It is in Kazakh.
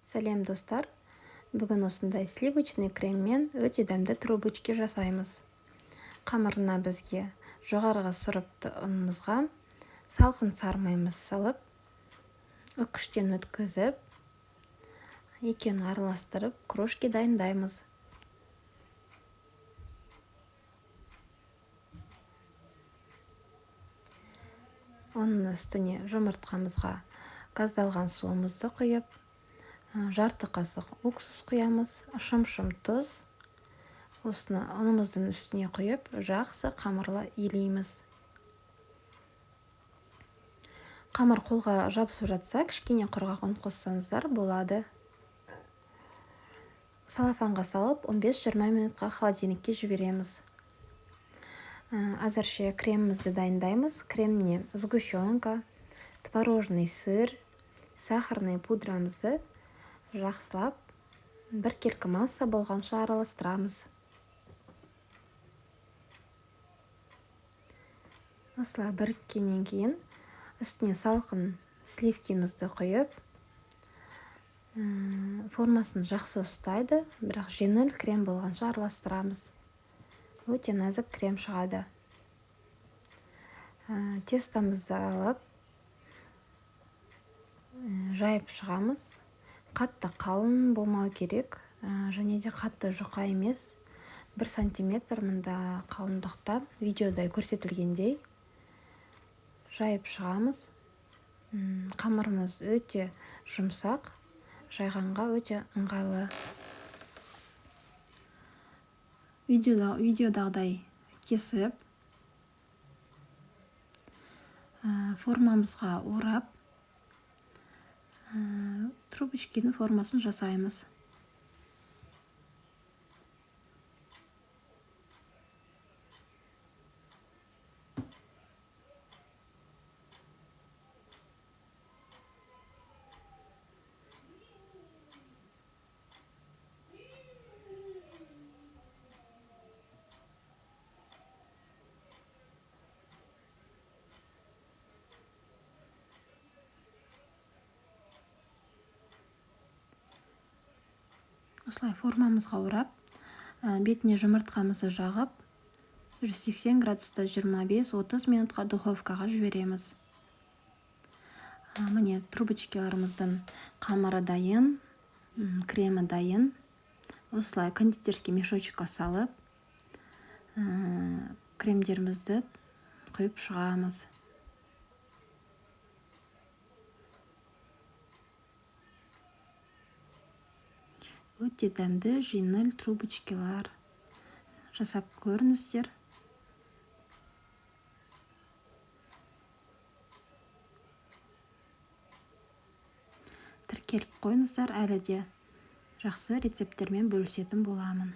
Сәлем достар, бүгін осындай сливочный креммен өте дәмді трубочки жасаймыз. Қамырына бізге жоғарғы сұрыпты ұнымызға салқын сармаймыз салып, үкіштен өткізіп, екеуін араластырып, крошки дайындаймыз. Оның үстіне жұмыртқамызға газдалған суымызды құйып, жарты қасық уксус құямыз, шым-шым тұз. Осыны ұнымыздың үстіне құйып, жақсы қамырлы илейміз. Қамыр қолға жабысып жатса, кішкене құрғақ ұн қоссаңыздар болады. Салафанға салып, 15-20 минутқа холодильникке жібереміз. Әзірше кремімізді дайындаймыз. Креміне сгущенка, творожный сыр, сахарный пудрамызды жақсылап біркелкі масса болғанша араластырамыз. Осылай біріккеннен кейін үстіне салқын сливкимізді құйып, формасын жақсы ұстайды, бірақ жеңіл крем болғанша араластырамыз. Өте нәзік крем шығады. Тестамызды алып, жайып шығамыз. Қатты қалың болмау керек, және де қатты жұқа емес. 1 сантиметр мұнда қалыңдықта, видеода көрсетілгендей. Жайып шығамыз. Қамырымыз өте жұмсақ, жайғанға өте ыңғайлы. Видеодағыдай кесіп, формамызға орап, трубочканың формасын жасаймыз. Осылай формамызға орап, бетіне жұмыртқамызды жағып, 180 градуста 25-30 минутқа духовкаға жібереміз. Міне трубочкаларымыздың қамыры дайын, кремі дайын. Осылай кондитерский мешочекқа салып, кремдерімізді құйып шығамыз. Өте дәмді жеңіл трубочкалар жасап көріңіздер. Тіркеліп қойыңыздар, әлі де жақсы рецепттермен бөлісетін боламын.